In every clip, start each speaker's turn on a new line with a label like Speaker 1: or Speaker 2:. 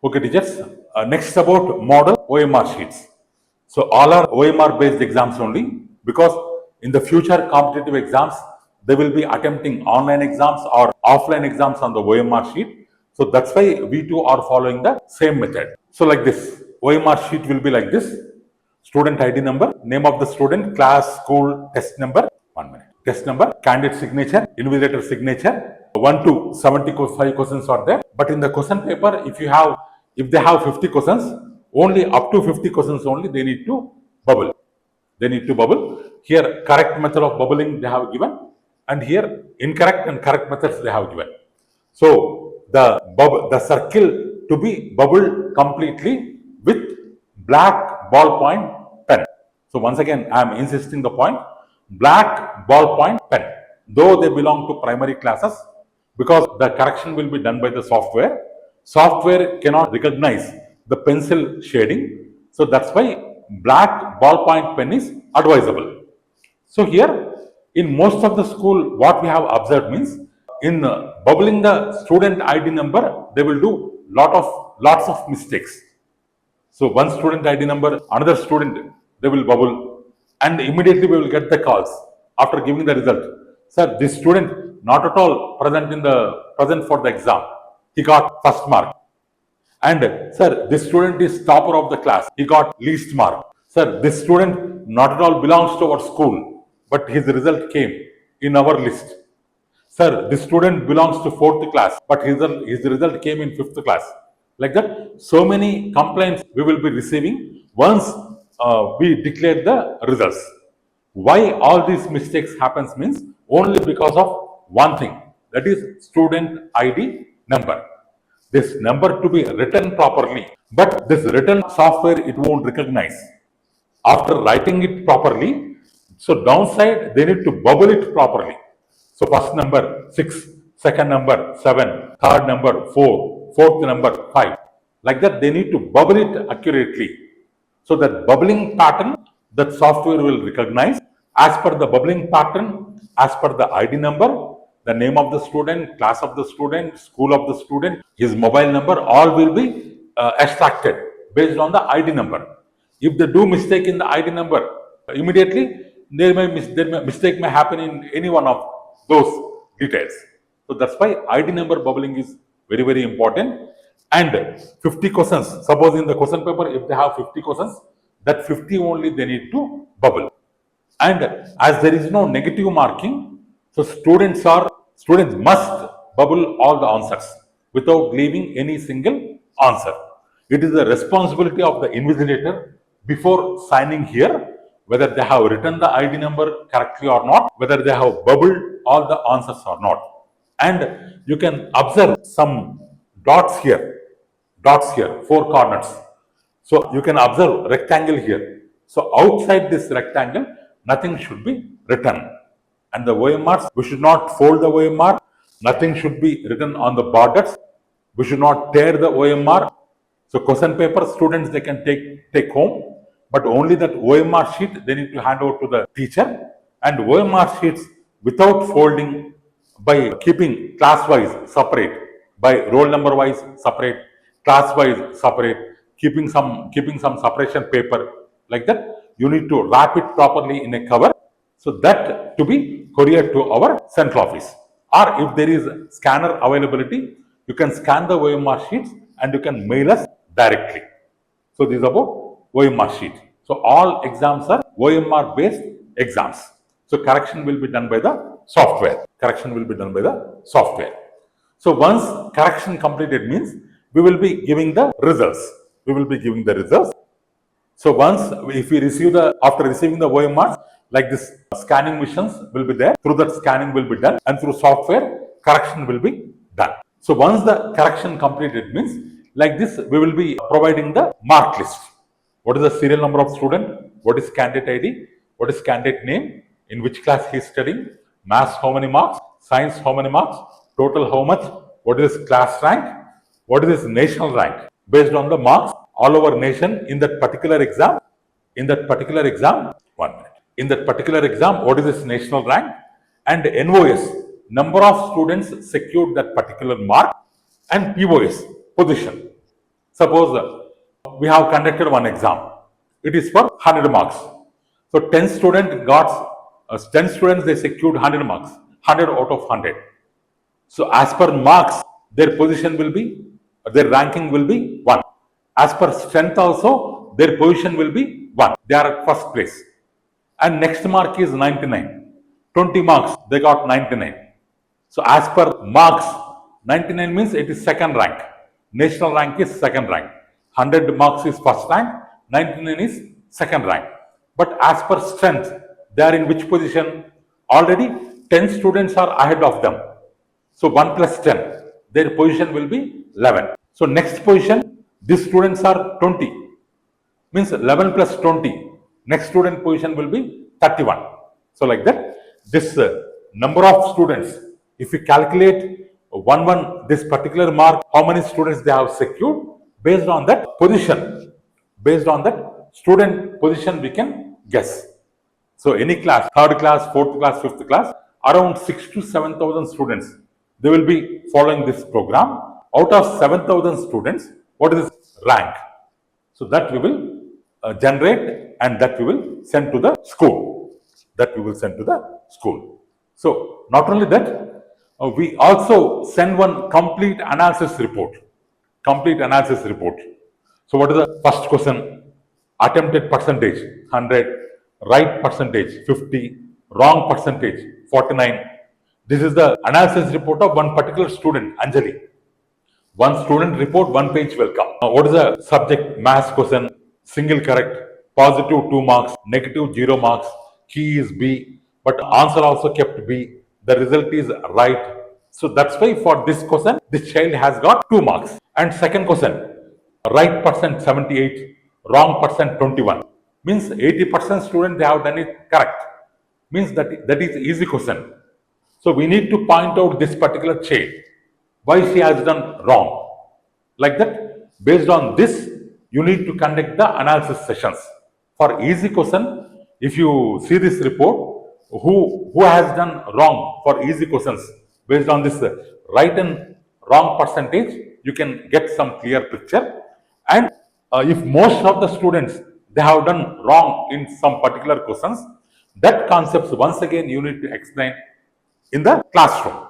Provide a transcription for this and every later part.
Speaker 1: Okay, teachers. Next about model OMR sheets. So all are OMR based exams only, because in the future competitive exams, they will be attempting online exams or offline exams on the OMR sheet. So that's why we too are following the same method. So like this, OMR sheet will be like this: student ID number, name of the student, class, school, test number. 1 minute. Test number, candidate signature, invigilator signature. 1 to 75 questions are there. But in the question paper, if they have 50 questions, only up to 50 questions only they need to bubble. They need to bubble. Here, correct method of bubbling they have given, and here incorrect and correct methods they have given. So the circle to be bubbled completely with black ballpoint pen. So once again, I am insisting the point: black ballpoint pen. Though they belong to primary classes, because the correction will be done by the software. Software cannot recognize the pencil shading, so that's why black ballpoint pen is advisable. So here, in most of the school, what we have observed means, in bubbling the student ID number, they will do lots of mistakes. So one student ID number, another student, they will bubble, and immediately we will get the calls after giving the result. Sir, this student not at all present for the exam. He got first mark. And sir, this student is topper of the class. He got least mark. Sir, this student not at all belongs to our school, but his result came in our list. Sir, this student belongs to 4th class, but his result came in 5th class. Like that, so many complaints we will be receiving once we declare the results. Why all these mistakes happens means only because of one thing, that is student ID number. This number to be written properly, but this written software it won't recognize. After writing it properly, so downside they need to bubble it properly. So first number 6, second number 7, third number 4, fourth number 5. Like that, they need to bubble it accurately. So that bubbling pattern that software will recognize as per the bubbling pattern, as per the ID number, the name of the student, class of the student, school of the student, his mobile number, all will be extracted based on the ID number. If they do mistake in the ID number, immediately mistake may happen in any one of those details. So that's why ID number bubbling is very important. And 50 questions, suppose in the question paper, if they have 50 questions, that 50 only they need to bubble. And as there is no negative marking, so students must bubble all the answers without leaving any single answer. It is the responsibility of the invigilator before signing here, whether they have written the ID number correctly or not, whether they have bubbled all the answers or not. And you can observe some dots here, 4 corners. So you can observe rectangle here. So outside this rectangle, nothing should be written. And the OMRs, we should not fold the OMR. Nothing should be written on the borders. We should not tear the OMR. So question paper students, they can take home, but only that OMR sheet they need to hand over to the teacher. And OMR sheets without folding, by keeping class wise separate, by roll number wise separate, class wise separate, keeping some separation paper, like that, you need to wrap it properly in a cover, so that to be couriered to our central office. Or if there is scanner availability, you can scan the OMR sheets and you can mail us directly. So this is about OMR sheet. So all exams are OMR based exams. So correction will be done by the software. So once correction completed means we will be giving the results. So once if we after receiving the OMRs, like this scanning missions will be there. Through that scanning will be done, and through software correction will be done. So once the correction completed means, like this we will be providing the mark list. What is the serial number of student? What is candidate ID? What is candidate name? In which class he is studying? Maths how many marks? Science how many marks? Total how much? What is his class rank? What is his national rank? Based on the marks all over nation in that particular exam. 1 minute. In that particular exam, what is his national rank? And NOS, number of students secured that particular mark, and POS, position. Suppose we have conducted one exam. It is for 100 marks. So 10 students they secured 100 marks, 100 out of 100. So as per marks, their position will be, their ranking will be 1. As per strength also, their position will be 1. They are at first place. And next mark is 99. 20 marks, they got 99. So as per marks, 99 means it is second rank. National rank is second rank. 100 marks is first rank, 99 is second rank. But as per strength, they are in which position? Already 10 students are ahead of them. So 1 plus 10, their position will be 11. So next position, these students are 20. Means 11 plus 20. Next student position will be 31. So like that, this number of students, if we calculate this particular mark, how many students they have secured, based on that position, based on that student position, we can guess. So any class, third class, fourth class, fifth class, around 6 to 7,000 students, they will be following this program. Out of 7,000 students, what is this rank? So that we will generate, and that we will send to the school. So not only that, we also send one complete analysis report. So what is the first question? Attempted percentage 100, right percentage 50, wrong percentage 49. This is the analysis report of one particular student, Anjali. One student report, one page will come. What is the subject? Maths question, single correct, positive 2 marks, negative 0 marks, key is B, but answer also kept B. The result is right. So that's why for this question, this child has got 2 marks. And second question, right percent 78, wrong percent 21. Means 80% student they have done it correct. Means that is easy question. So we need to point out this particular child, why she has done wrong. Like that, based on this, you need to conduct the analysis sessions. For easy question, if you see this report, who has done wrong for easy questions, based on this right and wrong percentage, you can get some clear picture. And if most of the students, they have done wrong in some particular questions, that concepts once again you need to explain in the classroom.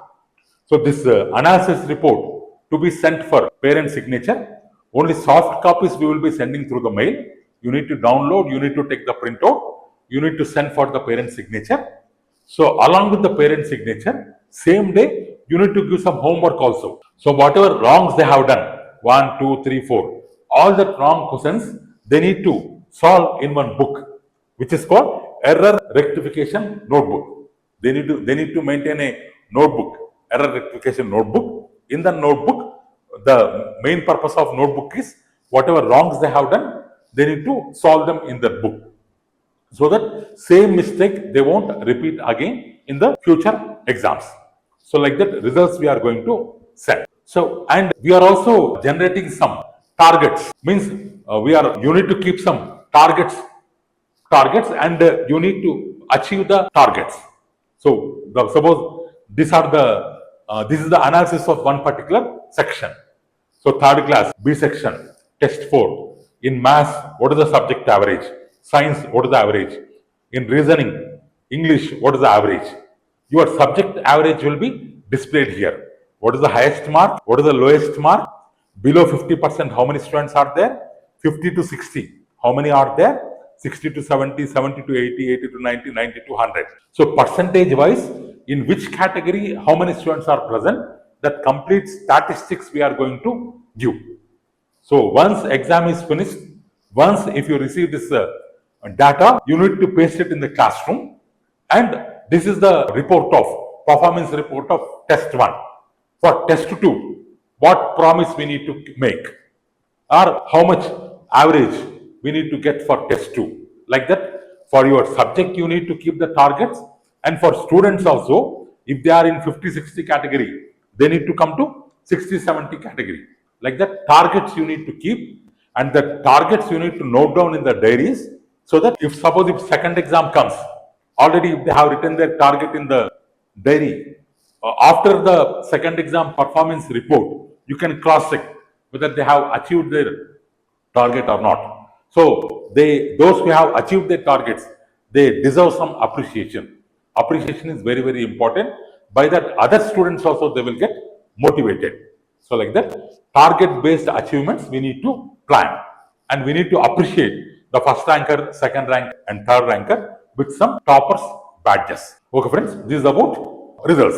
Speaker 1: So this analysis report to be sent for parent signature. Only soft copies we will be sending through the mail. You need to download, you need to take the printout, you need to send for the parent signature. So along with the parent signature, same day you need to give some homework also. So whatever wrongs they have done, 1, 2, 3, 4, all the wrong questions they need to solve in one book, which is called error rectification notebook. They need to maintain a notebook, error rectification notebook. In the notebook, the main purpose of notebook is whatever wrongs they have done, they need to solve them in the book, so that same mistake they won't repeat again in the future exams. So like that, results we are going to send. So, and we are also generating some targets. Means you need to keep some targets, and you need to achieve the targets. So suppose this is the analysis of one particular section. So third class, B section, test 4. In maths, what is the subject average? Science, what is the average? In reasoning, English, what is the average? Your subject average will be displayed here. What is the highest mark? What is the lowest mark? Below 50%, how many students are there? 50 to 60, how many are there? 60 to 70, 70 to 80, 80 to 90, 90 to 100. So percentage wise, in which category, how many students are present, that complete statistics we are going to give. So once exam is finished, once if you receive this data, you need to paste it in the classroom. And this is the performance report of test 1. For test 2, what promise we need to make, or how much average we need to get for test 2. Like that, for your subject you need to keep the targets, and for students also, if they are in 50-60 category, they need to come to 60-70 category. Like that, targets you need to keep, and the targets you need to note down in the diaries, so that if second exam comes, already if they have written their target in the diary, after the second exam performance report, you can cross check whether they have achieved their target or not. So those who have achieved their targets, they deserve some appreciation. Appreciation is very, very important. By that, other students also, they will get motivated. So like that, target based achievements we need to plan, and we need to appreciate the first ranker, second rank and third ranker with some toppers badges. Okay friends, this is about results.